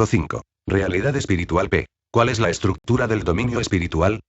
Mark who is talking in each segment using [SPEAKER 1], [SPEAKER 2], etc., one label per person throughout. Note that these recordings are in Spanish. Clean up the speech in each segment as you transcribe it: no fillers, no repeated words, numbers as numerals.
[SPEAKER 1] 5. Realidad espiritual P. ¿Cuál es la estructura del dominio espiritual?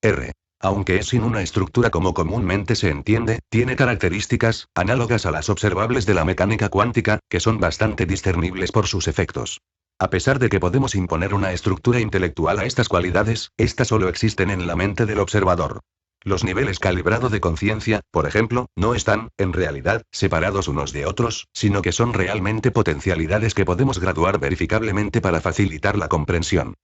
[SPEAKER 1] R. Aunque es sin una estructura como comúnmente se entiende, tiene características, análogas a las observables de la mecánica cuántica, que son bastante discernibles por sus efectos. A pesar de que podemos imponer una estructura intelectual a estas cualidades, estas solo existen en la mente del observador. Los niveles calibrado de conciencia, por ejemplo, no están, en realidad, separados unos de otros, sino que son realmente potencialidades que podemos graduar verificablemente para facilitar la comprensión.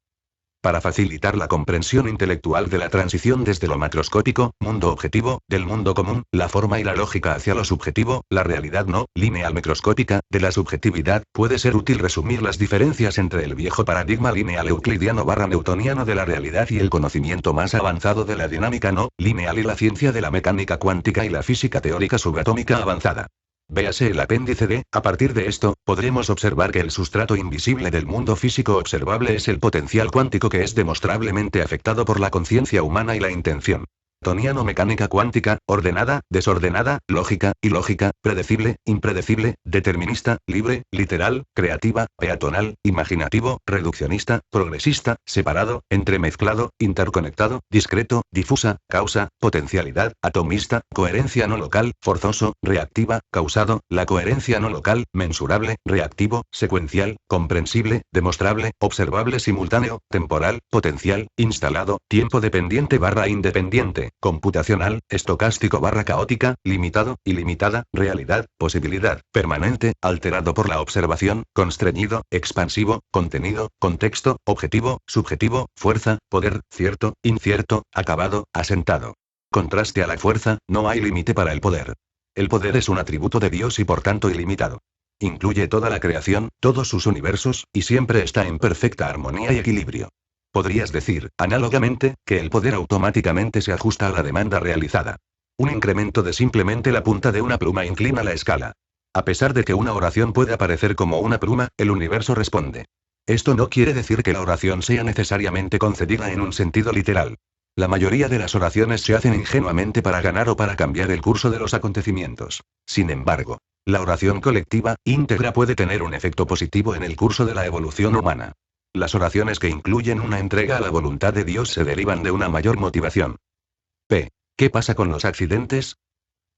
[SPEAKER 1] Para facilitar la comprensión intelectual de la transición desde lo macroscópico, mundo objetivo, del mundo común, la forma y la lógica hacia lo subjetivo, la realidad no lineal microscópica, de la subjetividad, puede ser útil resumir las diferencias entre el viejo paradigma lineal euclidiano/newtoniano de la realidad y el conocimiento más avanzado de la dinámica no lineal y la ciencia de la mecánica cuántica y la física teórica subatómica avanzada. Véase el apéndice D. A partir de esto, podremos observar que el sustrato invisible del mundo físico observable es el potencial cuántico que es demostrablemente afectado por la conciencia humana y la intención. Newtoniano mecánica cuántica, ordenada, desordenada, lógica, ilógica, predecible, impredecible, determinista, libre, literal, creativa, peatonal, imaginativo, reduccionista, progresista, separado, entremezclado, interconectado, discreto, difusa, causa, potencialidad, atomista, coherencia no local, forzoso, reactiva, causado, la coherencia no local, mensurable, reactivo, secuencial, comprensible, demostrable, observable simultáneo, temporal, potencial, instalado, tiempo dependiente / independiente, computacional, estocástico / caótica, limitado, ilimitada, realidad, posibilidad, permanente, alterado por la observación, constreñido, expansivo, contenido, contexto, objetivo, subjetivo, fuerza, poder, cierto, incierto, acabado, asentado. Contraste a la fuerza, no hay límite para el poder. El poder es un atributo de Dios y por tanto ilimitado. Incluye toda la creación, todos sus universos, y siempre está en perfecta armonía y equilibrio. Podrías decir, análogamente, que el poder automáticamente se ajusta a la demanda realizada. Un incremento de simplemente la punta de una pluma inclina la escala. A pesar de que una oración puede aparecer como una pluma, el universo responde. Esto no quiere decir que la oración sea necesariamente concedida en un sentido literal. La mayoría de las oraciones se hacen ingenuamente para ganar o para cambiar el curso de los acontecimientos. Sin embargo, la oración colectiva, íntegra puede tener un efecto positivo en el curso de la evolución humana. Las oraciones que incluyen una entrega a la voluntad de Dios se derivan de una mayor motivación. P. ¿Qué pasa con los accidentes?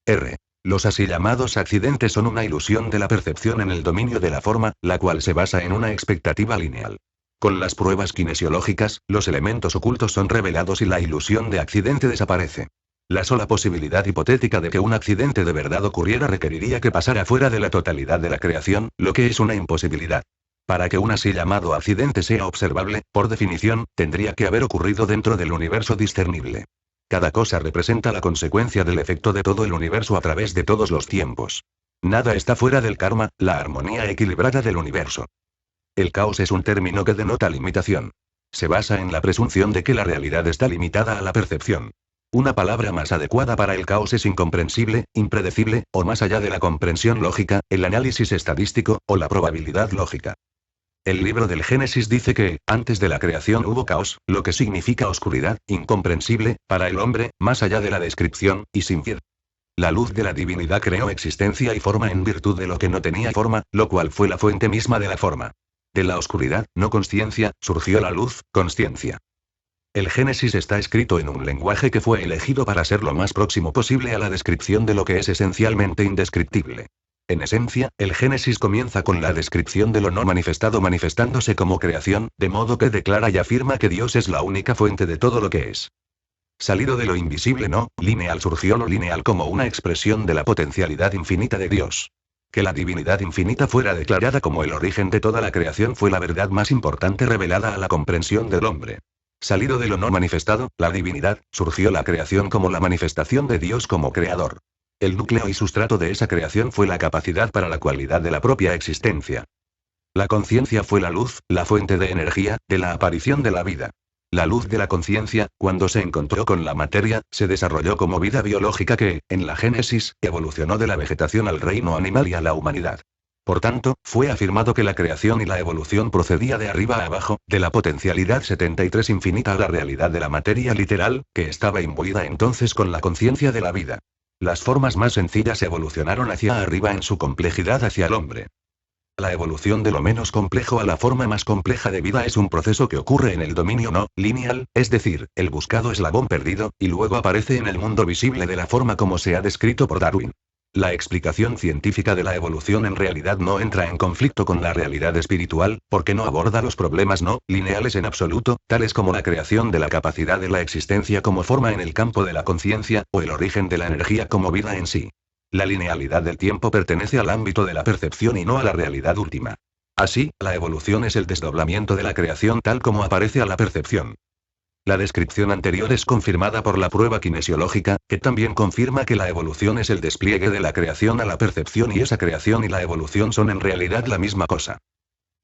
[SPEAKER 1] R. Los así llamados accidentes son una ilusión de la percepción en el dominio de la forma, la cual se basa en una expectativa lineal. Con las pruebas kinesiológicas, los elementos ocultos son revelados y la ilusión de accidente desaparece. La sola posibilidad hipotética de que un accidente de verdad ocurriera requeriría que pasara fuera de la totalidad de la creación, lo que es una imposibilidad. Para que un así llamado accidente sea observable, por definición, tendría que haber ocurrido dentro del universo discernible. Cada cosa representa la consecuencia del efecto de todo el universo a través de todos los tiempos. Nada está fuera del karma, la armonía equilibrada del universo. El caos es un término que denota limitación. Se basa en la presunción de que la realidad está limitada a la percepción. Una palabra más adecuada para el caos es incomprensible, impredecible, o más allá de la comprensión lógica, el análisis estadístico, o la probabilidad lógica. El libro del Génesis dice que, antes de la creación hubo caos, lo que significa oscuridad, incomprensible, para el hombre, más allá de la descripción, y sin fin. La luz de la divinidad creó existencia y forma en virtud de lo que no tenía forma, lo cual fue la fuente misma de la forma. De la oscuridad, no consciencia, surgió la luz, consciencia. El Génesis está escrito en un lenguaje que fue elegido para ser lo más próximo posible a la descripción de lo que es esencialmente indescriptible. En esencia, el Génesis comienza con la descripción de lo no manifestado manifestándose como creación, de modo que declara y afirma que Dios es la única fuente de todo lo que es. Salido de lo invisible no lineal surgió lo lineal como una expresión de la potencialidad infinita de Dios. Que la divinidad infinita fuera declarada como el origen de toda la creación fue la verdad más importante revelada a la comprensión del hombre. Salido de lo no manifestado, la divinidad, surgió la creación como la manifestación de Dios como creador. El núcleo y sustrato de esa creación fue la capacidad para la cualidad de la propia existencia. La conciencia fue la luz, la fuente de energía, de la aparición de la vida. La luz de la conciencia, cuando se encontró con la materia, se desarrolló como vida biológica que, en la Génesis, evolucionó de la vegetación al reino animal y a la humanidad. Por tanto, fue afirmado que la creación y la evolución procedía de arriba a abajo, de la potencialidad 73 infinita a la realidad de la materia literal, que estaba imbuida entonces con la conciencia de la vida. Las formas más sencillas evolucionaron hacia arriba en su complejidad hacia el hombre. La evolución de lo menos complejo a la forma más compleja de vida es un proceso que ocurre en el dominio no lineal, es decir, el buscado eslabón perdido, y luego aparece en el mundo visible de la forma como se ha descrito por Darwin. La explicación científica de la evolución en realidad no entra en conflicto con la realidad espiritual, porque no aborda los problemas no lineales en absoluto, tales como la creación de la capacidad de la existencia como forma en el campo de la conciencia, o el origen de la energía como vida en sí. La linealidad del tiempo pertenece al ámbito de la percepción y no a la realidad última. Así, la evolución es el desdoblamiento de la creación tal como aparece a la percepción. La descripción anterior es confirmada por la prueba kinesiológica, que también confirma que la evolución es el despliegue de la creación a la percepción y esa creación y la evolución son en realidad la misma cosa.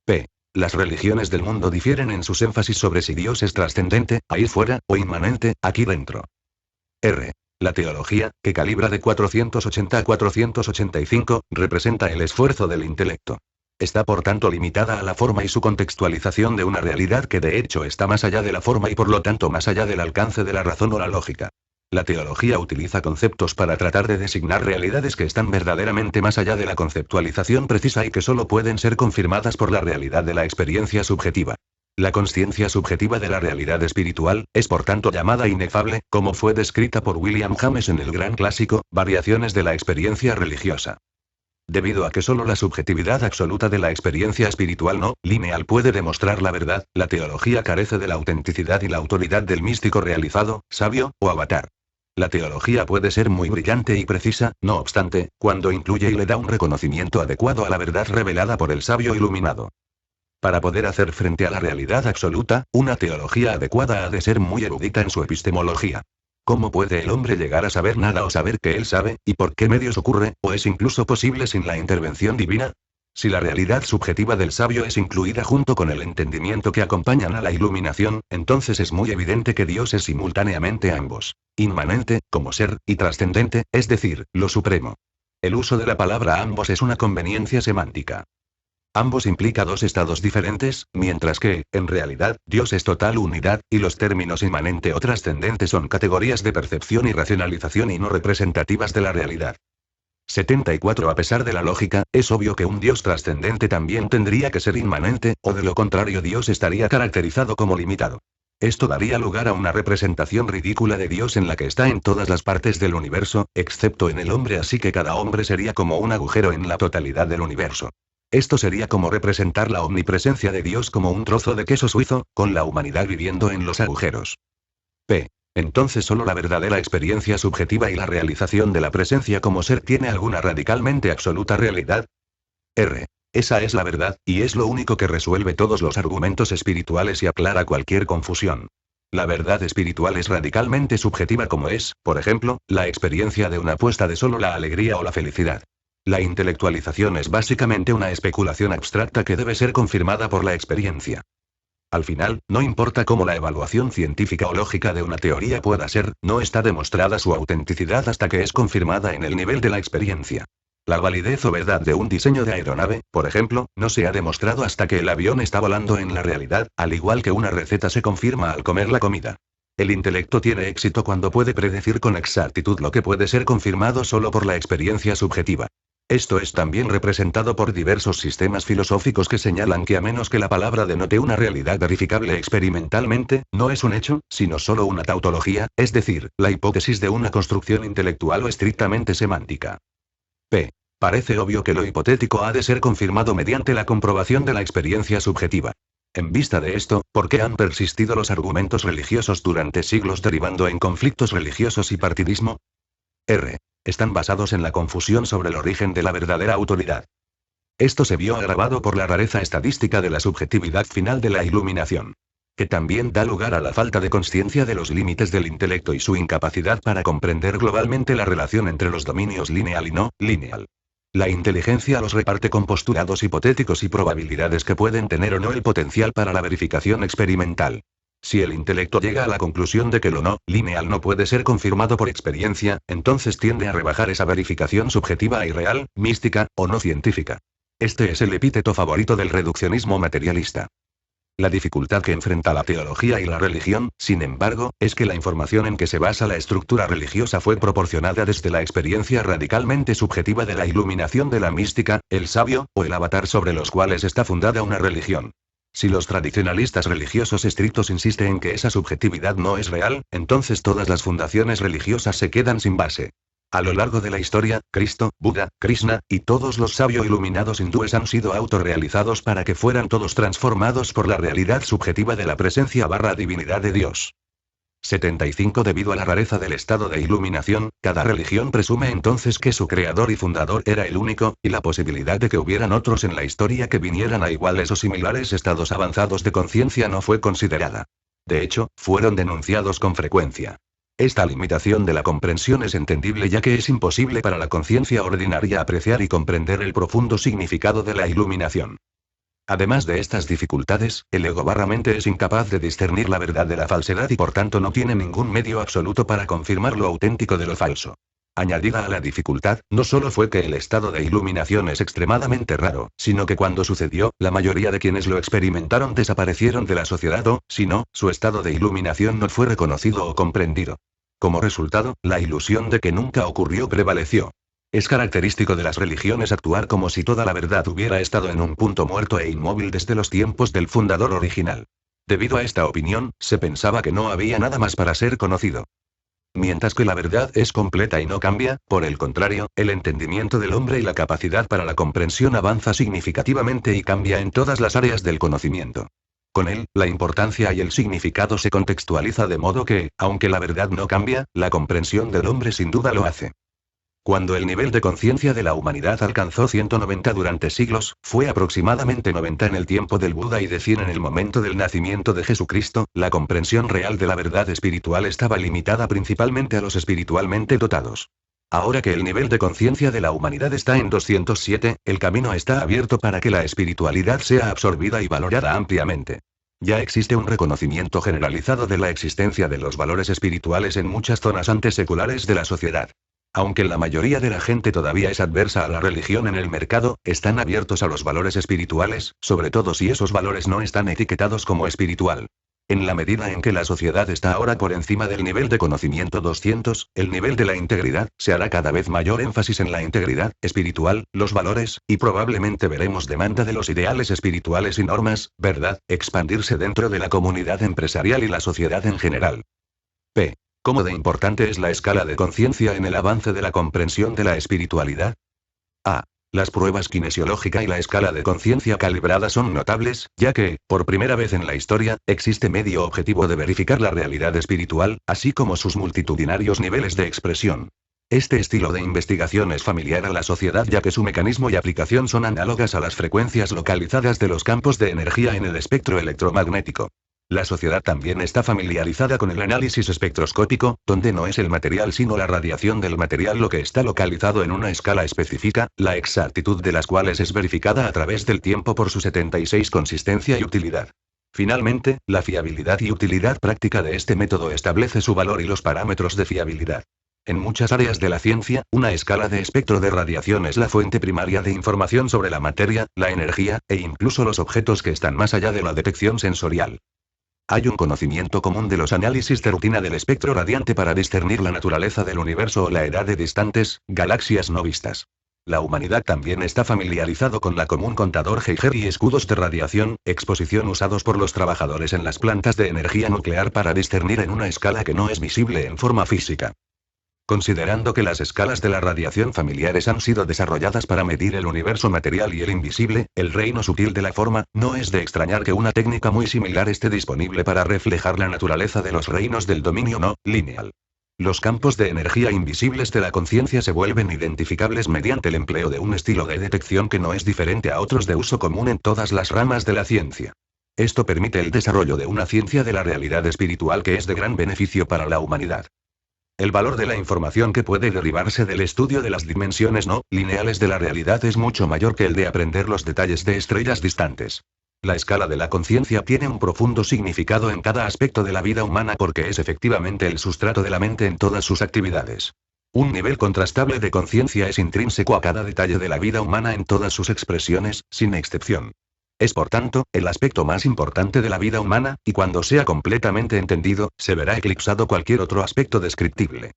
[SPEAKER 1] P. Las religiones del mundo difieren en sus énfasis sobre si Dios es trascendente, ahí fuera, o inmanente, aquí dentro. R. La teología, que calibra de 480 a 485, representa el esfuerzo del intelecto. Está por tanto limitada a la forma y su contextualización de una realidad que de hecho está más allá de la forma y por lo tanto más allá del alcance de la razón o la lógica. La teología utiliza conceptos para tratar de designar realidades que están verdaderamente más allá de la conceptualización precisa y que solo pueden ser confirmadas por la realidad de la experiencia subjetiva. La consciencia subjetiva de la realidad espiritual es por tanto llamada inefable, como fue descrita por William James en el gran clásico, Variaciones de la experiencia religiosa. Debido a que solo la subjetividad absoluta de la experiencia espiritual no lineal puede demostrar la verdad, la teología carece de la autenticidad y la autoridad del místico realizado, sabio, o avatar. La teología puede ser muy brillante y precisa, no obstante, cuando incluye y le da un reconocimiento adecuado a la verdad revelada por el sabio iluminado. Para poder hacer frente a la realidad absoluta, una teología adecuada ha de ser muy erudita en su epistemología. ¿Cómo puede el hombre llegar a saber nada o saber que él sabe, y por qué medios ocurre, o es incluso posible sin la intervención divina? Si la realidad subjetiva del sabio es incluida junto con el entendimiento que acompañan a la iluminación, entonces es muy evidente que Dios es simultáneamente ambos. Inmanente, como ser, y trascendente, es decir, lo supremo. El uso de la palabra ambos es una conveniencia semántica. Ambos implica dos estados diferentes, mientras que, en realidad, Dios es total unidad, y los términos inmanente o trascendente son categorías de percepción y racionalización y no representativas de la realidad. 74 A pesar de la lógica, es obvio que un Dios trascendente también tendría que ser inmanente, o de lo contrario Dios estaría caracterizado como limitado. Esto daría lugar a una representación ridícula de Dios en la que está en todas las partes del universo, excepto en el hombre, así que cada hombre sería como un agujero en la totalidad del universo. Esto sería como representar la omnipresencia de Dios como un trozo de queso suizo, con la humanidad viviendo en los agujeros. P. Entonces solo la verdadera experiencia subjetiva y la realización de la presencia como ser tiene alguna radicalmente absoluta realidad. R. Esa es la verdad, y es lo único que resuelve todos los argumentos espirituales y aclara cualquier confusión. La verdad espiritual es radicalmente subjetiva como es, por ejemplo, la experiencia de una puesta de sol o la alegría o la felicidad. La intelectualización es básicamente una especulación abstracta que debe ser confirmada por la experiencia. Al final, no importa cómo la evaluación científica o lógica de una teoría pueda ser, no está demostrada su autenticidad hasta que es confirmada en el nivel de la experiencia. La validez o verdad de un diseño de aeronave, por ejemplo, no se ha demostrado hasta que el avión está volando en la realidad, al igual que una receta se confirma al comer la comida. El intelecto tiene éxito cuando puede predecir con exactitud lo que puede ser confirmado solo por la experiencia subjetiva. Esto es también representado por diversos sistemas filosóficos que señalan que a menos que la palabra denote una realidad verificable experimentalmente, no es un hecho, sino solo una tautología, es decir, la hipótesis de una construcción intelectual o estrictamente semántica. P. Parece obvio que lo hipotético ha de ser confirmado mediante la comprobación de la experiencia subjetiva. En vista de esto, ¿por qué han persistido los argumentos religiosos durante siglos derivando en conflictos religiosos y partidismo? R. Están basados en la confusión sobre el origen de la verdadera autoridad. Esto se vio agravado por la rareza estadística de la subjetividad final de la iluminación, que también da lugar a la falta de consciencia de los límites del intelecto y su incapacidad para comprender globalmente la relación entre los dominios lineal y no lineal. La inteligencia los reparte con postulados hipotéticos y probabilidades que pueden tener o no el potencial para la verificación experimental. Si el intelecto llega a la conclusión de que lo no lineal no puede ser confirmado por experiencia, entonces tiende a rebajar esa verificación subjetiva a irreal, mística, o no científica. Este es el epíteto favorito del reduccionismo materialista. La dificultad que enfrenta la teología y la religión, sin embargo, es que la información en que se basa la estructura religiosa fue proporcionada desde la experiencia radicalmente subjetiva de la iluminación de la mística, el sabio, o el avatar sobre los cuales está fundada una religión. Si los tradicionalistas religiosos estrictos insisten en que esa subjetividad no es real, entonces todas las fundaciones religiosas se quedan sin base. A lo largo de la historia, Cristo, Buda, Krishna, y todos los sabios iluminados hindúes han sido autorrealizados para que fueran todos transformados por la realidad subjetiva de la presencia / divinidad de Dios. 75 Debido a la rareza del estado de iluminación, cada religión presume entonces que su creador y fundador era el único, y la posibilidad de que hubieran otros en la historia que vinieran a iguales o similares estados avanzados de conciencia no fue considerada. De hecho, fueron denunciados con frecuencia. Esta limitación de la comprensión es entendible ya que es imposible para la conciencia ordinaria apreciar y comprender el profundo significado de la iluminación. Además de estas dificultades, el ego / mente es incapaz de discernir la verdad de la falsedad y por tanto no tiene ningún medio absoluto para confirmar lo auténtico de lo falso. Añadida a la dificultad, no solo fue que el estado de iluminación es extremadamente raro, sino que cuando sucedió, la mayoría de quienes lo experimentaron desaparecieron de la sociedad o, si no, su estado de iluminación no fue reconocido o comprendido. Como resultado, la ilusión de que nunca ocurrió prevaleció. Es característico de las religiones actuar como si toda la verdad hubiera estado en un punto muerto e inmóvil desde los tiempos del fundador original. Debido a esta opinión, se pensaba que no había nada más para ser conocido. Mientras que la verdad es completa y no cambia, por el contrario, el entendimiento del hombre y la capacidad para la comprensión avanza significativamente y cambia en todas las áreas del conocimiento. Con él, la importancia y el significado se contextualiza de modo que, aunque la verdad no cambia, la comprensión del hombre sin duda lo hace. Cuando el nivel de conciencia de la humanidad alcanzó 190 durante siglos, fue aproximadamente 90 en el tiempo del Buda y de 100 en el momento del nacimiento de Jesucristo, la comprensión real de la verdad espiritual estaba limitada principalmente a los espiritualmente dotados. Ahora que el nivel de conciencia de la humanidad está en 207, el camino está abierto para que la espiritualidad sea absorbida y valorada ampliamente. Ya existe un reconocimiento generalizado de la existencia de los valores espirituales en muchas zonas anteseculares de la sociedad. Aunque la mayoría de la gente todavía es adversa a la religión en el mercado, están abiertos a los valores espirituales, sobre todo si esos valores no están etiquetados como espiritual. En la medida en que la sociedad está ahora por encima del nivel de conocimiento 200, el nivel de la integridad, se hará cada vez mayor énfasis en la integridad espiritual, los valores, y probablemente veremos demanda de los ideales espirituales y normas, verdad, expandirse dentro de la comunidad empresarial y la sociedad en general. P. ¿Cómo de importante es la escala de conciencia en el avance de la comprensión de la espiritualidad? A. Las pruebas kinesiológica y la escala de conciencia calibrada son notables, ya que, por primera vez en la historia, existe medio objetivo de verificar la realidad espiritual, así como sus multitudinarios niveles de expresión. Este estilo de investigación es familiar a la sociedad ya que su mecanismo y aplicación son análogas a las frecuencias localizadas de los campos de energía en el espectro electromagnético. La sociedad también está familiarizada con el análisis espectroscópico, donde no es el material sino la radiación del material lo que está localizado en una escala específica, la exactitud de las cuales es verificada a través del tiempo por su 76 consistencia y utilidad. Finalmente, la fiabilidad y utilidad práctica de este método establece su valor y los parámetros de fiabilidad. En muchas áreas de la ciencia, una escala de espectro de radiación es la fuente primaria de información sobre la materia, la energía, e incluso los objetos que están más allá de la detección sensorial. Hay un conocimiento común de los análisis de rutina del espectro radiante para discernir la naturaleza del universo o la edad de distantes galaxias no vistas. La humanidad también está familiarizado con la común contador Geiger y escudos de radiación, exposición usados por los trabajadores en las plantas de energía nuclear para discernir en una escala que no es visible en forma física. Considerando que las escalas de la radiación familiares han sido desarrolladas para medir el universo material y el invisible, el reino sutil de la forma, no es de extrañar que una técnica muy similar esté disponible para reflejar la naturaleza de los reinos del dominio no lineal. Los campos de energía invisibles de la conciencia se vuelven identificables mediante el empleo de un estilo de detección que no es diferente a otros de uso común en todas las ramas de la ciencia. Esto permite el desarrollo de una ciencia de la realidad espiritual que es de gran beneficio para la humanidad. El valor de la información que puede derivarse del estudio de las dimensiones no lineales de la realidad es mucho mayor que el de aprender los detalles de estrellas distantes. La escala de la conciencia tiene un profundo significado en cada aspecto de la vida humana porque es efectivamente el sustrato de la mente en todas sus actividades. Un nivel contrastable de conciencia es intrínseco a cada detalle de la vida humana en todas sus expresiones, sin excepción. Es por tanto, el aspecto más importante de la vida humana, y cuando sea completamente entendido, se verá eclipsado cualquier otro aspecto descriptible.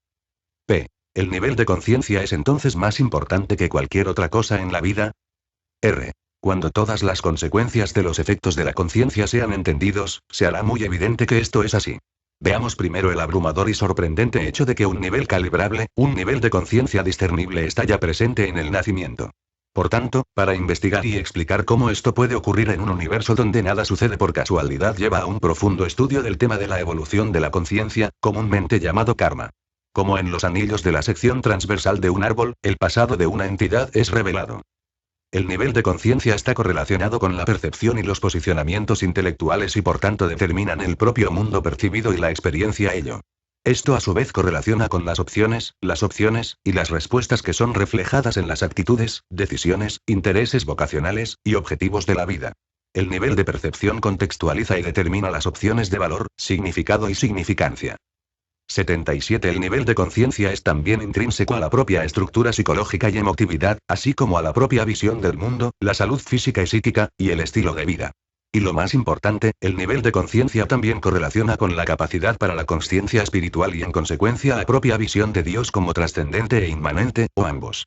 [SPEAKER 1] P. ¿El nivel de conciencia es entonces más importante que cualquier otra cosa en la vida? R. Cuando todas las consecuencias de los efectos de la conciencia sean entendidos, se hará muy evidente que esto es así. Veamos primero el abrumador y sorprendente hecho de que un nivel calibrable, un nivel de conciencia discernible está ya presente en el nacimiento. Por tanto, para investigar y explicar cómo esto puede ocurrir en un universo donde nada sucede por casualidad lleva a un profundo estudio del tema de la evolución de la conciencia, comúnmente llamado karma. Como en los anillos de la sección transversal de un árbol, el pasado de una entidad es revelado. El nivel de conciencia está correlacionado con la percepción y los posicionamientos intelectuales y por tanto determinan el propio mundo percibido y la experiencia ello. Esto a su vez correlaciona con las opciones y las respuestas que son reflejadas en las actitudes, decisiones, intereses vocacionales y objetivos de la vida. El nivel de percepción contextualiza y determina las opciones de valor, significado y significancia. 77. El nivel de conciencia es también intrínseco a la propia estructura psicológica y emotividad, así como a la propia visión del mundo, la salud física y psíquica, y el estilo de vida. Y lo más importante, el nivel de conciencia también correlaciona con la capacidad para la consciencia espiritual y en consecuencia la propia visión de Dios como trascendente e inmanente, o ambos.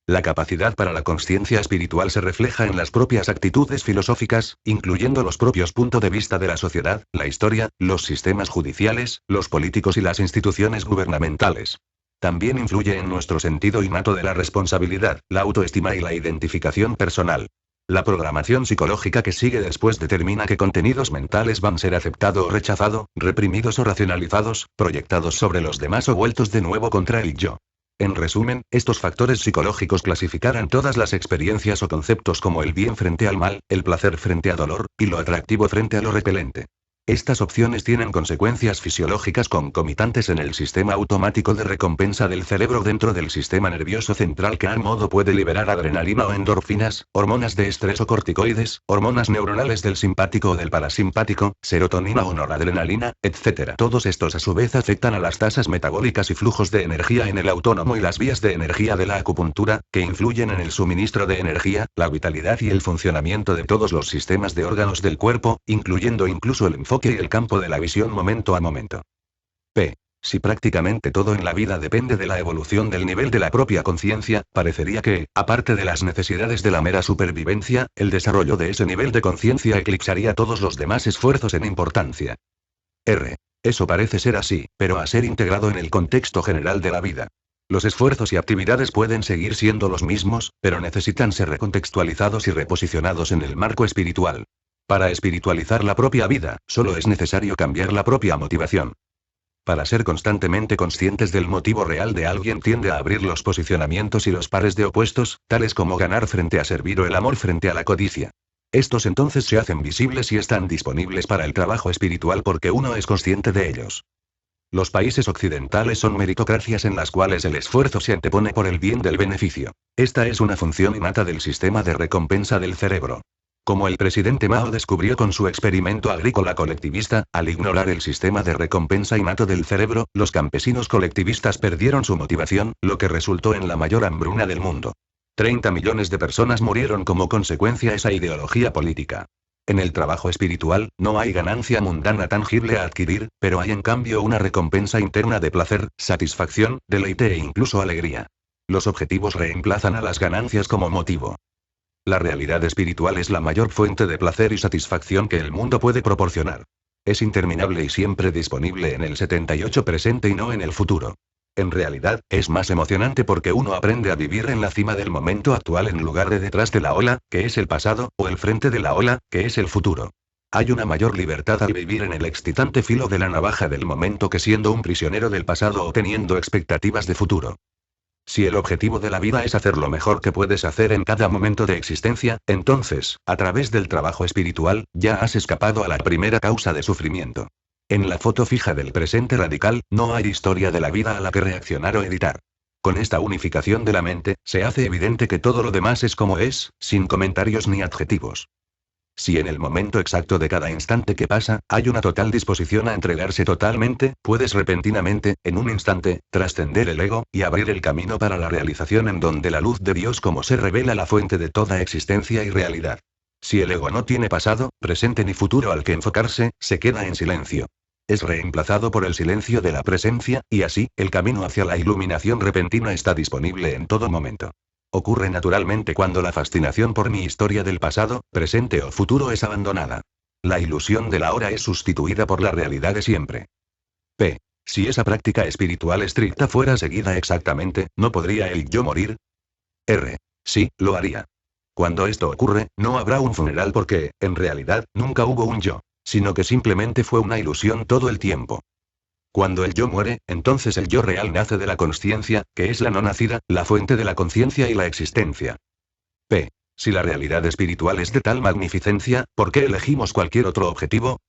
[SPEAKER 1] La capacidad para la consciencia espiritual se refleja en las propias actitudes filosóficas, incluyendo los propios puntos de vista de la sociedad, la historia, los sistemas judiciales, los políticos y las instituciones gubernamentales. También influye en nuestro sentido innato de la responsabilidad, la autoestima y la identificación personal. La programación psicológica que sigue después determina qué contenidos mentales van a ser aceptados o rechazados, reprimidos o racionalizados, proyectados sobre los demás o vueltos de nuevo contra el yo. En resumen, estos factores psicológicos clasificarán todas las experiencias o conceptos como el bien frente al mal, el placer frente al dolor, y lo atractivo frente a lo repelente. Estas opciones tienen consecuencias fisiológicas concomitantes en el sistema automático de recompensa del cerebro dentro del sistema nervioso central que a modo puede liberar adrenalina o endorfinas, hormonas de estrés o corticoides, hormonas neuronales del simpático o del parasimpático, serotonina o noradrenalina, etc. Todos estos a su vez afectan a las tasas metabólicas y flujos de energía en el autónomo y las vías de energía de la acupuntura, que influyen en el suministro de energía, la vitalidad y el funcionamiento de todos los sistemas de órganos del cuerpo, incluyendo incluso el enfoque y el campo de la visión momento a momento. P. Si prácticamente todo en la vida depende de la evolución del nivel de la propia conciencia, parecería que, aparte de las necesidades de la mera supervivencia, el desarrollo de ese nivel de conciencia eclipsaría todos los demás esfuerzos en importancia. R. Eso parece ser así, pero a ser integrado en el contexto general de la vida. Los esfuerzos y actividades pueden seguir siendo los mismos, pero necesitan ser recontextualizados y reposicionados en el marco espiritual. Para espiritualizar la propia vida, solo es necesario cambiar la propia motivación. Para ser constantemente conscientes del motivo real de alguien tiende a abrir los posicionamientos y los pares de opuestos, tales como ganar frente a servir o el amor frente a la codicia. Estos entonces se hacen visibles y están disponibles para el trabajo espiritual porque uno es consciente de ellos. Los países occidentales son meritocracias en las cuales el esfuerzo se antepone por el bien del beneficio. Esta es una función innata del sistema de recompensa del cerebro. Como el presidente Mao descubrió con su experimento agrícola colectivista, al ignorar el sistema de recompensa innato del cerebro, los campesinos colectivistas perdieron su motivación, lo que resultó en la mayor hambruna del mundo. 30 millones de personas murieron como consecuencia de esa ideología política. En el trabajo espiritual, no hay ganancia mundana tangible a adquirir, pero hay en cambio una recompensa interna de placer, satisfacción, deleite e incluso alegría. Los objetivos reemplazan a las ganancias como motivo. La realidad espiritual es la mayor fuente de placer y satisfacción que el mundo puede proporcionar. Es interminable y siempre disponible en el 78 presente y no en el futuro. En realidad, es más emocionante porque uno aprende a vivir en la cima del momento actual en lugar de detrás de la ola, que es el pasado, o el frente de la ola, que es el futuro. Hay una mayor libertad al vivir en el excitante filo de la navaja del momento que siendo un prisionero del pasado o teniendo expectativas de futuro. Si el objetivo de la vida es hacer lo mejor que puedes hacer en cada momento de existencia, entonces, a través del trabajo espiritual, ya has escapado a la primera causa de sufrimiento. En la foto fija del presente radical, no hay historia de la vida a la que reaccionar o editar. Con esta unificación de la mente, se hace evidente que todo lo demás es como es, sin comentarios ni adjetivos. Si en el momento exacto de cada instante que pasa, hay una total disposición a entregarse totalmente, puedes repentinamente, en un instante, trascender el ego, y abrir el camino para la realización en donde la luz de Dios como se revela la fuente de toda existencia y realidad. Si el ego no tiene pasado, presente ni futuro al que enfocarse, se queda en silencio. Es reemplazado por el silencio de la presencia, y así, el camino hacia la iluminación repentina está disponible en todo momento. Ocurre naturalmente cuando la fascinación por mi historia del pasado, presente o futuro es abandonada. La ilusión de la hora es sustituida por la realidad de siempre. P. Si esa práctica espiritual estricta fuera seguida exactamente, ¿no podría el yo morir? R. Sí, lo haría. Cuando esto ocurre, no habrá un funeral porque, en realidad, nunca hubo un yo, sino que simplemente fue una ilusión todo el tiempo. Cuando el yo muere, entonces el yo real nace de la consciencia, que es la no nacida, la fuente de la conciencia y la existencia. P. Si la realidad espiritual es de tal magnificencia, ¿por qué elegimos cualquier otro objetivo?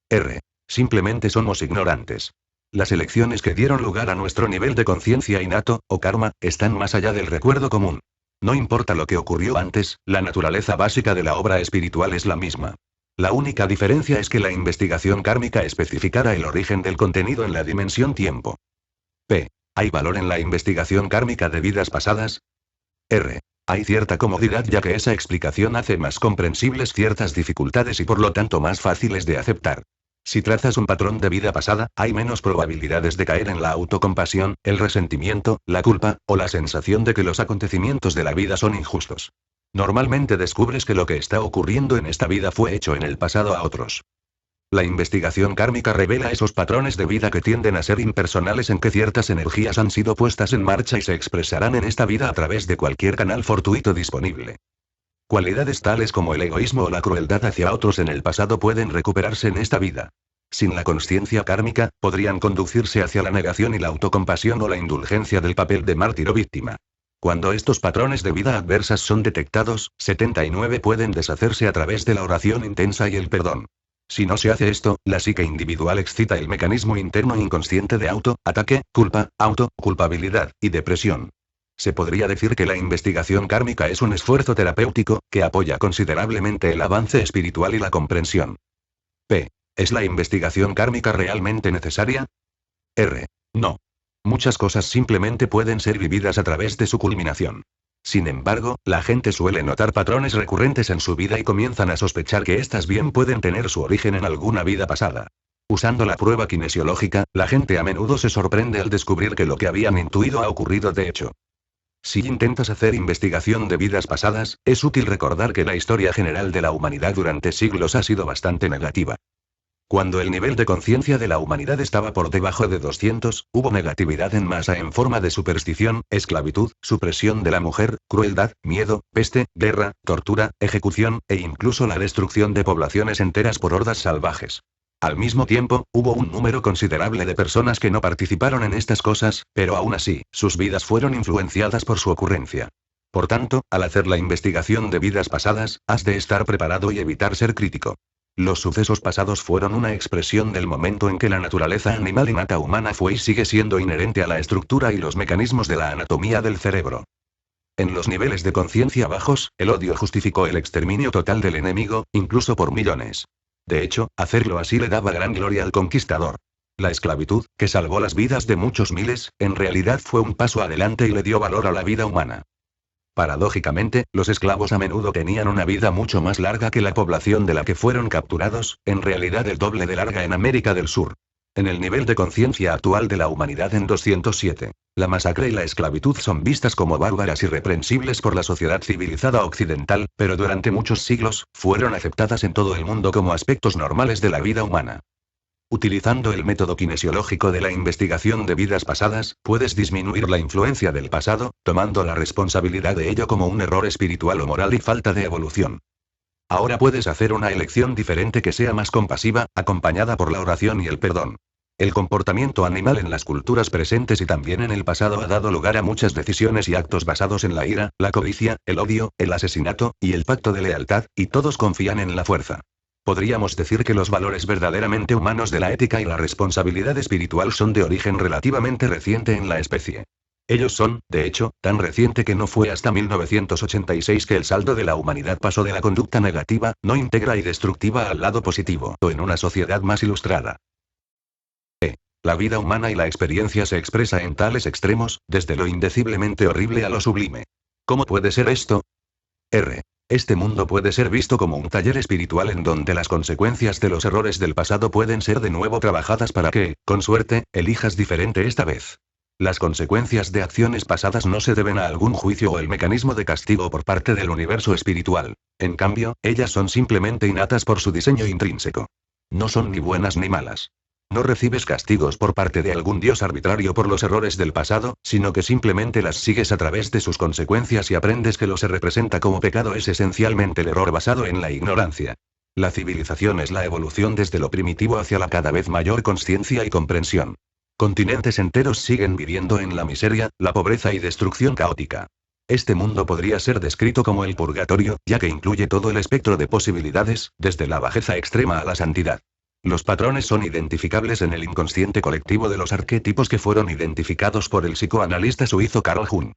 [SPEAKER 1] R. Simplemente somos ignorantes. Las elecciones que dieron lugar a nuestro nivel de conciencia innato, o karma, están más allá del recuerdo común. No importa lo que ocurrió antes, la naturaleza básica de la obra espiritual es la misma. La única diferencia es que la investigación kármica especificara el origen del contenido en la dimensión tiempo. P. ¿Hay valor en la investigación kármica de vidas pasadas? R. Hay cierta comodidad ya que esa explicación hace más comprensibles ciertas dificultades y por lo tanto más fáciles de aceptar. Si trazas un patrón de vida pasada, hay menos probabilidades de caer en la autocompasión, el resentimiento, la culpa, o la sensación de que los acontecimientos de la vida son injustos. Normalmente descubres que lo que está ocurriendo en esta vida fue hecho en el pasado a otros. La investigación kármica revela esos patrones de vida que tienden a ser impersonales en que ciertas energías han sido puestas en marcha y se expresarán en esta vida a través de cualquier canal fortuito disponible. Cualidades tales como el egoísmo o la crueldad hacia otros en el pasado pueden recuperarse en esta vida. Sin la consciencia kármica, podrían conducirse hacia la negación y la autocompasión o la indulgencia del papel de mártir o víctima. Cuando estos patrones de vida adversas son detectados, 79 pueden deshacerse a través de la oración intensa y el perdón. Si no se hace esto, la psique individual excita el mecanismo interno inconsciente de auto-ataque, culpa, auto-culpabilidad, y depresión. Se podría decir que la investigación kármica es un esfuerzo terapéutico, que apoya considerablemente el avance espiritual y la comprensión. P. ¿Es la investigación kármica realmente necesaria? R. No. Muchas cosas simplemente pueden ser vividas a través de su culminación. Sin embargo, la gente suele notar patrones recurrentes en su vida y comienzan a sospechar que éstas bien pueden tener su origen en alguna vida pasada. Usando la prueba kinesiológica, la gente a menudo se sorprende al descubrir que lo que habían intuido ha ocurrido de hecho. Si intentas hacer investigación de vidas pasadas, es útil recordar que la historia general de la humanidad durante siglos ha sido bastante negativa. Cuando el nivel de conciencia de la humanidad estaba por debajo de 200, hubo negatividad en masa en forma de superstición, esclavitud, supresión de la mujer, crueldad, miedo, peste, guerra, tortura, ejecución, e incluso la destrucción de poblaciones enteras por hordas salvajes. Al mismo tiempo, hubo un número considerable de personas que no participaron en estas cosas, pero aún así, sus vidas fueron influenciadas por su ocurrencia. Por tanto, al hacer la investigación de vidas pasadas, has de estar preparado y evitar ser crítico. Los sucesos pasados fueron una expresión del momento en que la naturaleza animal innata humana fue y sigue siendo inherente a la estructura y los mecanismos de la anatomía del cerebro. En los niveles de conciencia bajos, el odio justificó el exterminio total del enemigo, incluso por millones. De hecho, hacerlo así le daba gran gloria al conquistador. La esclavitud, que salvó las vidas de muchos miles, en realidad fue un paso adelante y le dio valor a la vida humana. Paradójicamente, los esclavos a menudo tenían una vida mucho más larga que la población de la que fueron capturados, en realidad el doble de larga en América del Sur. En el nivel de conciencia actual de la humanidad en 207, la masacre y la esclavitud son vistas como bárbaras y reprensibles por la sociedad civilizada occidental, pero durante muchos siglos, fueron aceptadas en todo el mundo como aspectos normales de la vida humana. Utilizando el método kinesiológico de la investigación de vidas pasadas, puedes disminuir la influencia del pasado, tomando la responsabilidad de ello como un error espiritual o moral y falta de evolución. Ahora puedes hacer una elección diferente que sea más compasiva, acompañada por la oración y el perdón. El comportamiento animal en las culturas presentes y también en el pasado ha dado lugar a muchas decisiones y actos basados en la ira, la codicia, el odio, el asesinato, y el pacto de lealtad, y todos confían en la fuerza. Podríamos decir que los valores verdaderamente humanos de la ética y la responsabilidad espiritual son de origen relativamente reciente en la especie. Ellos son, de hecho, tan reciente que no fue hasta 1986 que el saldo de la humanidad pasó de la conducta negativa, no íntegra y destructiva al lado positivo, o en una sociedad más ilustrada. La vida humana y la experiencia se expresa en tales extremos, desde lo indeciblemente horrible a lo sublime. ¿Cómo puede ser esto? R. Este mundo puede ser visto como un taller espiritual en donde las consecuencias de los errores del pasado pueden ser de nuevo trabajadas para que, con suerte, elijas diferente esta vez. Las consecuencias de acciones pasadas no se deben a algún juicio o el mecanismo de castigo por parte del universo espiritual. En cambio, ellas son simplemente innatas por su diseño intrínseco. No son ni buenas ni malas. No recibes castigos por parte de algún dios arbitrario por los errores del pasado, sino que simplemente las sigues a través de sus consecuencias y aprendes que lo se representa como pecado es esencialmente el error basado en la ignorancia. La civilización es la evolución desde lo primitivo hacia la cada vez mayor consciencia y comprensión. Continentes enteros siguen viviendo en la miseria, la pobreza y destrucción caótica. Este mundo podría ser descrito como el purgatorio, ya que incluye todo el espectro de posibilidades, desde la bajeza extrema a la santidad. Los patrones son identificables en el inconsciente colectivo de los arquetipos que fueron identificados por el psicoanalista suizo Carl Jung.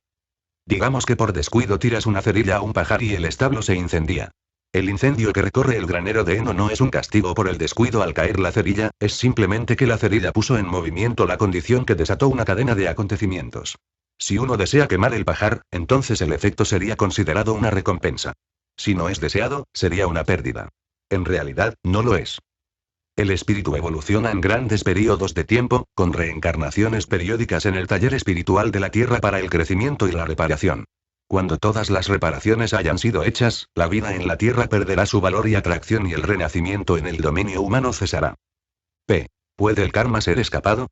[SPEAKER 1] Digamos que por descuido tiras una cerilla a un pajar y el establo se incendia. El incendio que recorre el granero de heno no es un castigo por el descuido al caer la cerilla, es simplemente que la cerilla puso en movimiento la condición que desató una cadena de acontecimientos. Si uno desea quemar el pajar, entonces el efecto sería considerado una recompensa. Si no es deseado, sería una pérdida. En realidad, no lo es. El espíritu evoluciona en grandes periodos de tiempo, con reencarnaciones periódicas en el taller espiritual de la Tierra para el crecimiento y la reparación. Cuando todas las reparaciones hayan sido hechas, la vida en la Tierra perderá su valor y atracción y el renacimiento en el dominio humano cesará. P. ¿Puede el karma ser escapado?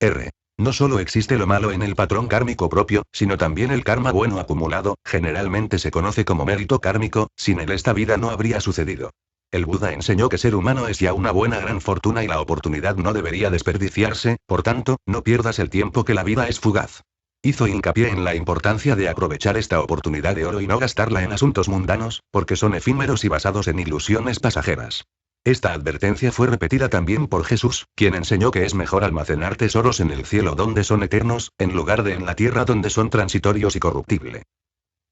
[SPEAKER 1] R. No solo existe lo malo en el patrón kármico propio, sino también el karma bueno acumulado, generalmente se conoce como mérito kármico, sin él esta vida no habría sucedido. El Buda enseñó que ser humano es ya una buena gran fortuna y la oportunidad no debería desperdiciarse, por tanto, no pierdas el tiempo que la vida es fugaz. Hizo hincapié en la importancia de aprovechar esta oportunidad de oro y no gastarla en asuntos mundanos, porque son efímeros y basados en ilusiones pasajeras. Esta advertencia fue repetida también por Jesús, quien enseñó que es mejor almacenar tesoros en el cielo donde son eternos, en lugar de en la tierra donde son transitorios y corruptibles.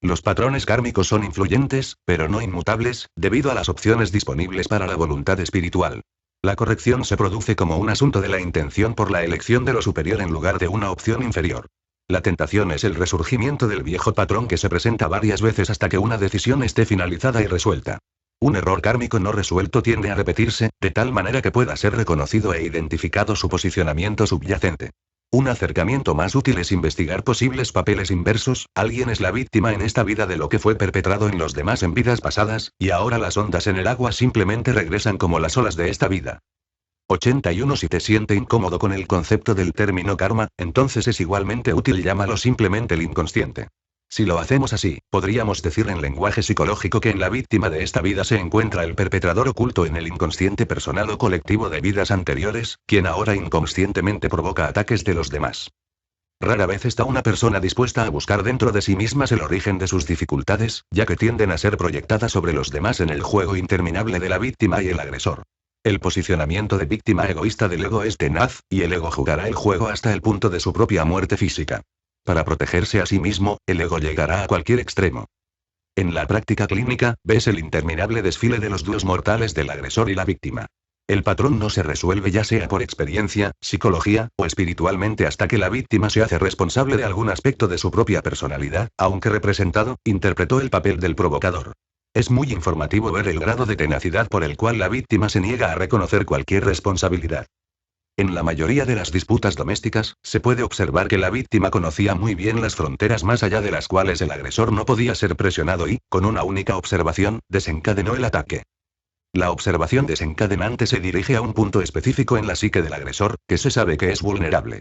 [SPEAKER 1] Los patrones kármicos son influyentes, pero no inmutables, debido a las opciones disponibles para la voluntad espiritual. La corrección se produce como un asunto de la intención por la elección de lo superior en lugar de una opción inferior. La tentación es el resurgimiento del viejo patrón que se presenta varias veces hasta que una decisión esté finalizada y resuelta. Un error kármico no resuelto tiende a repetirse, de tal manera que pueda ser reconocido e identificado su posicionamiento subyacente. Un acercamiento más útil es investigar posibles papeles inversos, alguien es la víctima en esta vida de lo que fue perpetrado en los demás en vidas pasadas, y ahora las ondas en el agua simplemente regresan como las olas de esta vida. 81 Si te siente incómodo con el concepto del término karma, entonces es igualmente útil llámalo simplemente el inconsciente. Si lo hacemos así, podríamos decir en lenguaje psicológico que en la víctima de esta vida se encuentra el perpetrador oculto en el inconsciente personal o colectivo de vidas anteriores, quien ahora inconscientemente provoca ataques de los demás. Rara vez está una persona dispuesta a buscar dentro de sí mismas el origen de sus dificultades, ya que tienden a ser proyectadas sobre los demás en el juego interminable de la víctima y el agresor. El posicionamiento de víctima egoísta del ego es tenaz, y el ego jugará el juego hasta el punto de su propia muerte física. Para protegerse a sí mismo, el ego llegará a cualquier extremo. En la práctica clínica, ves el interminable desfile de los duelos mortales del agresor y la víctima. El patrón no se resuelve ya sea por experiencia, psicología, o espiritualmente hasta que la víctima se hace responsable de algún aspecto de su propia personalidad, aunque representado, interpretó el papel del provocador. Es muy informativo ver el grado de tenacidad por el cual la víctima se niega a reconocer cualquier responsabilidad. En la mayoría de las disputas domésticas, se puede observar que la víctima conocía muy bien las fronteras más allá de las cuales el agresor no podía ser presionado y, con una única observación, desencadenó el ataque. La observación desencadenante se dirige a un punto específico en la psique del agresor, que se sabe que es vulnerable.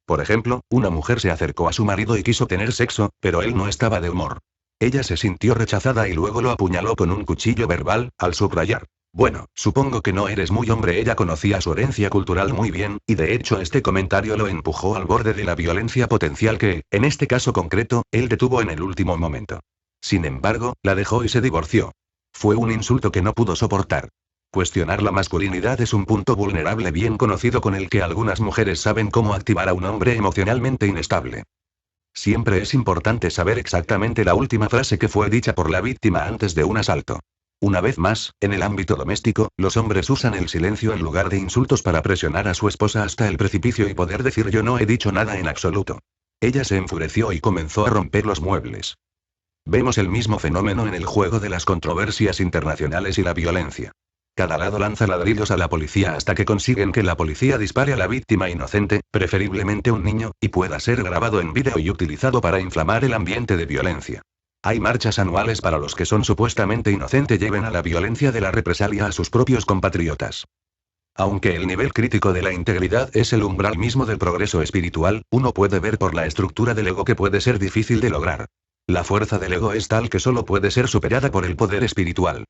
[SPEAKER 1] Por ejemplo, una mujer se acercó a su marido y quiso tener sexo, pero él no estaba de humor. Ella se sintió rechazada y luego lo apuñaló con un cuchillo verbal, al subrayar: bueno, supongo que no eres muy hombre. Ella conocía su herencia cultural muy bien, y de hecho este comentario lo empujó al borde de la violencia potencial que, en este caso concreto, él detuvo en el último momento. Sin embargo, la dejó y se divorció. Fue un insulto que no pudo soportar. Cuestionar la masculinidad es un punto vulnerable bien conocido con el que algunas mujeres saben cómo activar a un hombre emocionalmente inestable. Siempre es importante saber exactamente la última frase que fue dicha por la víctima antes de un asalto. Una vez más, en el ámbito doméstico, los hombres usan el silencio en lugar de insultos para presionar a su esposa hasta el precipicio y poder decir yo no he dicho nada en absoluto. Ella se enfureció y comenzó a romper los muebles. Vemos el mismo fenómeno en el juego de las controversias internacionales y la violencia. Cada lado lanza ladrillos a la policía hasta que consiguen que la policía dispare a la víctima inocente, preferiblemente un niño, y pueda ser grabado en vídeo y utilizado para inflamar el ambiente de violencia. Hay marchas anuales para los que son supuestamente inocentes lleven a la violencia de la represalia a sus propios compatriotas. Aunque el nivel crítico de la integridad es el umbral mismo del progreso espiritual, uno puede ver por la estructura del ego que puede ser difícil de lograr. La fuerza del ego es tal que solo puede ser superada por el poder espiritual.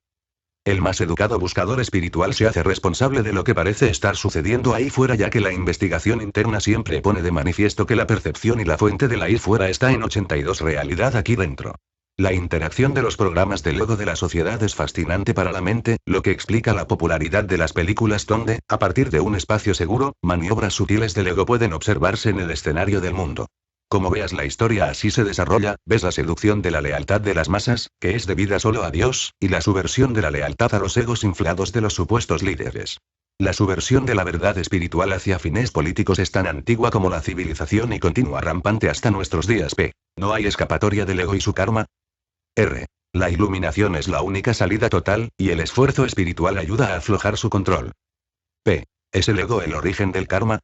[SPEAKER 1] El más educado buscador espiritual se hace responsable de lo que parece estar sucediendo ahí fuera, ya que la investigación interna siempre pone de manifiesto que la percepción y la fuente del ahí fuera está en 82 realidad aquí dentro. La interacción de los programas del ego de la sociedad es fascinante para la mente, lo que explica la popularidad de las películas donde, a partir de un espacio seguro, maniobras sutiles del ego pueden observarse en el escenario del mundo. Como veas la historia así se desarrolla, ves la seducción de la lealtad de las masas, que es debida solo a Dios, y la subversión de la lealtad a los egos inflados de los supuestos líderes. La subversión de la verdad espiritual hacia fines políticos es tan antigua como la civilización y continúa rampante hasta nuestros días. P. ¿No hay escapatoria del ego y su karma? R. La iluminación es la única salida total, y el esfuerzo espiritual ayuda a aflojar su control. P. ¿Es el ego el origen del karma?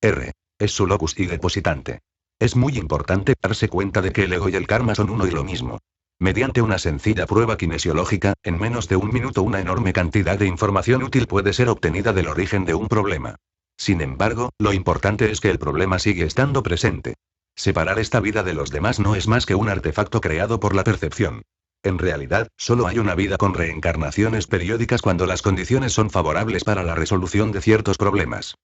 [SPEAKER 1] R. Es su locus y depositante. Es muy importante darse cuenta de que el ego y el karma son uno y lo mismo. Mediante una sencilla prueba kinesiológica, en menos de un minuto una enorme cantidad de información útil puede ser obtenida del origen de un problema. Sin embargo, lo importante es que el problema sigue estando presente. Separar esta vida de los demás no es más que un artefacto creado por la percepción. En realidad, solo hay una vida con reencarnaciones periódicas cuando las condiciones son favorables para la resolución de ciertos problemas.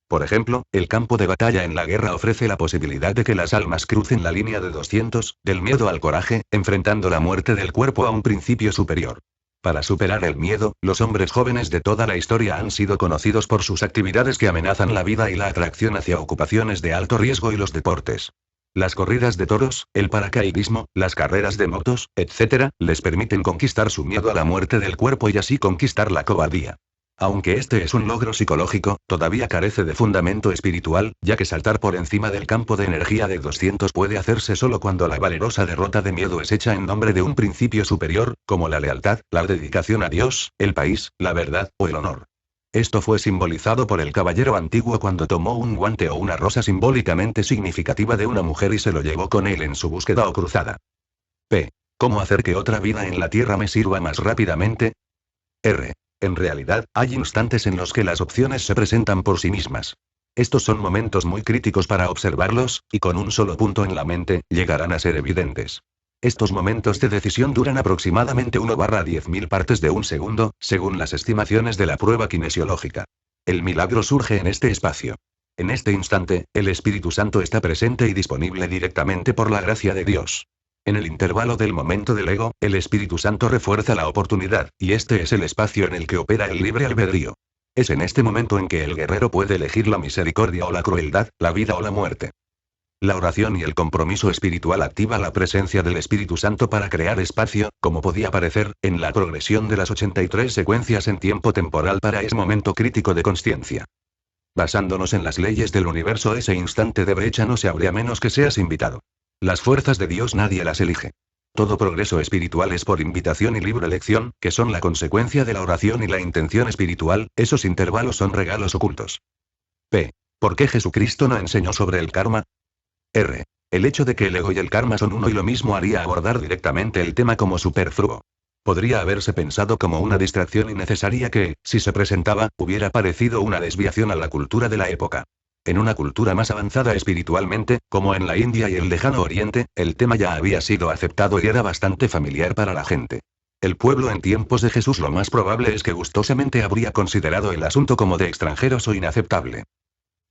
[SPEAKER 1] Por ejemplo, el campo de batalla en la guerra ofrece la posibilidad de que las almas crucen la línea de 200, del miedo al coraje, enfrentando la muerte del cuerpo a un principio superior. Para superar el miedo, los hombres jóvenes de toda la historia han sido conocidos por sus actividades que amenazan la vida y la atracción hacia ocupaciones de alto riesgo y los deportes. Las corridas de toros, el paracaidismo, las carreras de motos, etc., les permiten conquistar su miedo a la muerte del cuerpo y así conquistar la cobardía. Aunque este es un logro psicológico, todavía carece de fundamento espiritual, ya que saltar por encima del campo de energía de 200 puede hacerse solo cuando la valerosa derrota de miedo es hecha en nombre de un principio superior, como la lealtad, la dedicación a Dios, el país, la verdad, o el honor. Esto fue simbolizado por el caballero antiguo cuando tomó un guante o una rosa simbólicamente significativa de una mujer y se lo llevó con él en su búsqueda o cruzada. P. ¿Cómo hacer que otra vida en la Tierra me sirva más rápidamente? R. En realidad, hay instantes en los que las opciones se presentan por sí mismas. Estos son momentos muy críticos para observarlos, y con un solo punto en la mente, llegarán a ser evidentes. Estos momentos de decisión duran aproximadamente 1/10.000 partes de un segundo, según las estimaciones de la prueba kinesiológica. El milagro surge en este espacio. En este instante, el Espíritu Santo está presente y disponible directamente por la gracia de Dios. En el intervalo del momento del ego, el Espíritu Santo refuerza la oportunidad, y este es el espacio en el que opera el libre albedrío. Es en este momento en que el guerrero puede elegir la misericordia o la crueldad, la vida o la muerte. La oración y el compromiso espiritual activa la presencia del Espíritu Santo para crear espacio, como podía parecer, en la progresión de las 83 secuencias en tiempo temporal para ese momento crítico de consciencia. Basándonos en las leyes del universo, ese instante de brecha no se abre a menos que seas invitado. Las fuerzas de Dios nadie las elige. Todo progreso espiritual es por invitación y libre elección, que son la consecuencia de la oración y la intención espiritual. Esos intervalos son regalos ocultos. P. ¿Por qué Jesucristo no enseñó sobre el karma? R. El hecho de que el ego y el karma son uno y lo mismo haría abordar directamente el tema como superfluo. Podría haberse pensado como una distracción innecesaria que, si se presentaba, hubiera parecido una desviación a la cultura de la época. En una cultura más avanzada espiritualmente, como en la India y el lejano Oriente, el tema ya había sido aceptado y era bastante familiar para la gente. El pueblo en tiempos de Jesús lo más probable es que gustosamente habría considerado el asunto como de extranjeros o inaceptable.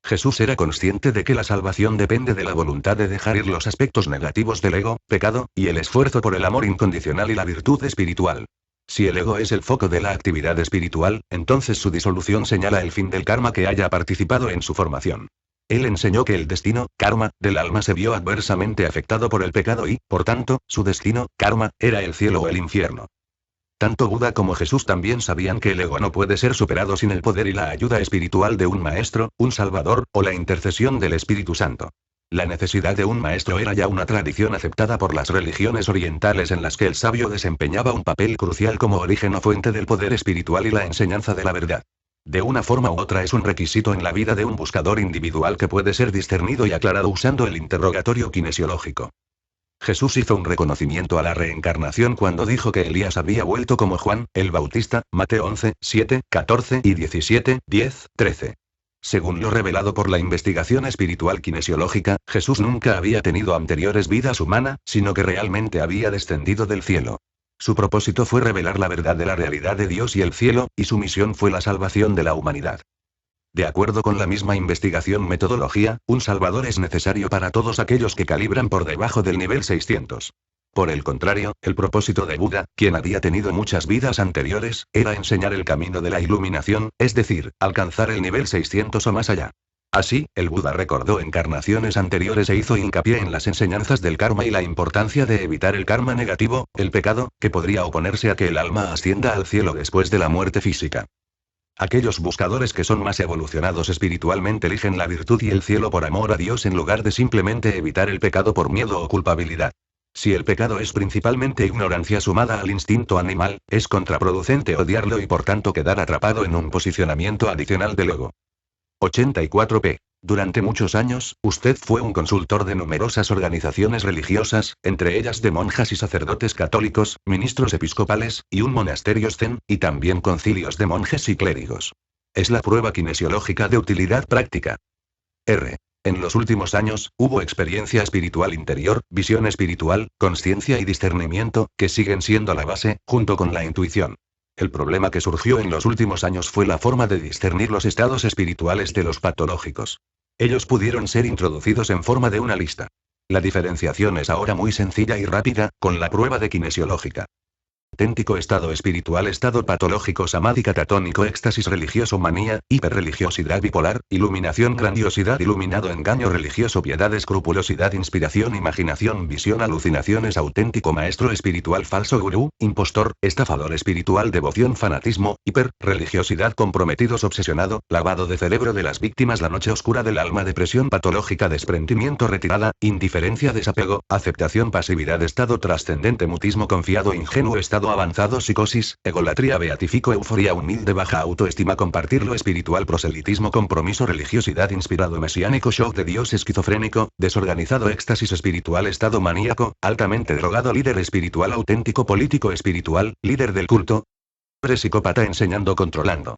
[SPEAKER 1] Jesús era consciente de que la salvación depende de la voluntad de dejar ir los aspectos negativos del ego, pecado, y el esfuerzo por el amor incondicional y la virtud espiritual. Si el ego es el foco de la actividad espiritual, entonces su disolución señala el fin del karma que haya participado en su formación. Él enseñó que el destino, karma, del alma se vio adversamente afectado por el pecado y, por tanto, su destino, karma, era el cielo o el infierno. Tanto Buda como Jesús también sabían que el ego no puede ser superado sin el poder y la ayuda espiritual de un maestro, un salvador, o la intercesión del Espíritu Santo. La necesidad de un maestro era ya una tradición aceptada por las religiones orientales en las que el sabio desempeñaba un papel crucial como origen o fuente del poder espiritual y la enseñanza de la verdad. De una forma u otra es un requisito en la vida de un buscador individual que puede ser discernido y aclarado usando el interrogatorio kinesiológico. Jesús hizo un reconocimiento a la reencarnación cuando dijo que Elías había vuelto como Juan, el Bautista, Mateo 11, 7, 14 y 17, 10, 13. Según lo revelado por la investigación espiritual kinesiológica, Jesús nunca había tenido anteriores vidas humanas, sino que realmente había descendido del cielo. Su propósito fue revelar la verdad de la realidad de Dios y el cielo, y su misión fue la salvación de la humanidad. De acuerdo con la misma investigación metodología, un salvador es necesario para todos aquellos que calibran por debajo del nivel 600. Por el contrario, el propósito de Buda, quien había tenido muchas vidas anteriores, era enseñar el camino de la iluminación, es decir, alcanzar el nivel 600 o más allá. Así, el Buda recordó encarnaciones anteriores e hizo hincapié en las enseñanzas del karma y la importancia de evitar el karma negativo, el pecado, que podría oponerse a que el alma ascienda al cielo después de la muerte física. Aquellos buscadores que son más evolucionados espiritualmente eligen la virtud y el cielo por amor a Dios en lugar de simplemente evitar el pecado por miedo o culpabilidad. Si el pecado es principalmente ignorancia sumada al instinto animal, es contraproducente odiarlo y por tanto quedar atrapado en un posicionamiento adicional del ego. 84p. Durante muchos años, usted fue un consultor de numerosas organizaciones religiosas, entre ellas de monjas y sacerdotes católicos, ministros episcopales, y un monasterio zen, y también concilios de monjes y clérigos. Es la prueba kinesiológica de utilidad práctica. R. En los últimos años, hubo experiencia espiritual interior, visión espiritual, conciencia y discernimiento, que siguen siendo la base, junto con la intuición. El problema que surgió en los últimos años fue la forma de discernir los estados espirituales de los patológicos. Ellos pudieron ser introducidos en forma de una lista. La diferenciación es ahora muy sencilla y rápida, con la prueba de kinesiológica. Auténtico estado espiritual, estado patológico, samadhi catatónico, éxtasis religioso, manía, hiperreligiosidad bipolar, iluminación, grandiosidad, iluminado, engaño religioso, piedad, escrupulosidad, inspiración, imaginación, visión, alucinaciones, auténtico maestro espiritual, falso gurú, impostor, estafador espiritual, devoción, fanatismo, hiperreligiosidad, comprometidos, obsesionado, lavado de cerebro de las víctimas, la noche oscura del alma, depresión patológica, desprendimiento, retirada, indiferencia, desapego, aceptación, pasividad, estado trascendente, mutismo, confiado, ingenuo, estado avanzado, psicosis, egolatría, beatifico, euforia, humilde, baja autoestima, compartir lo espiritual, proselitismo, compromiso, religiosidad, inspirado, mesiánico, shock de Dios, esquizofrénico, desorganizado, éxtasis espiritual, estado maníaco, altamente drogado, líder espiritual, auténtico, político espiritual, líder del culto, psicópata, enseñando, controlando.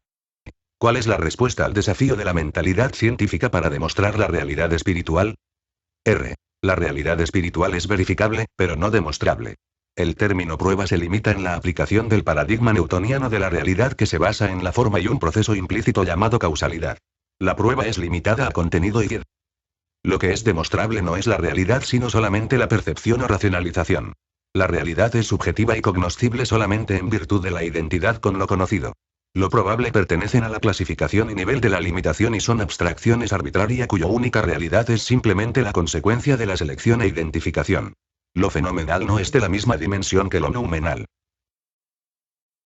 [SPEAKER 1] ¿Cuál es la respuesta al desafío de la mentalidad científica para demostrar la realidad espiritual? R. La realidad espiritual es verificable, pero no demostrable. El término prueba se limita en la aplicación del paradigma newtoniano de la realidad que se basa en la forma y un proceso implícito llamado causalidad. La prueba es limitada a contenido y lo que es demostrable no es la realidad sino solamente la percepción o racionalización. La realidad es subjetiva y cognoscible solamente en virtud de la identidad con lo conocido. Lo probable pertenecen a la clasificación y nivel de la limitación y son abstracciones arbitrarias cuya única realidad es simplemente la consecuencia de la selección e identificación. Lo fenomenal no es de la misma dimensión que lo noumenal.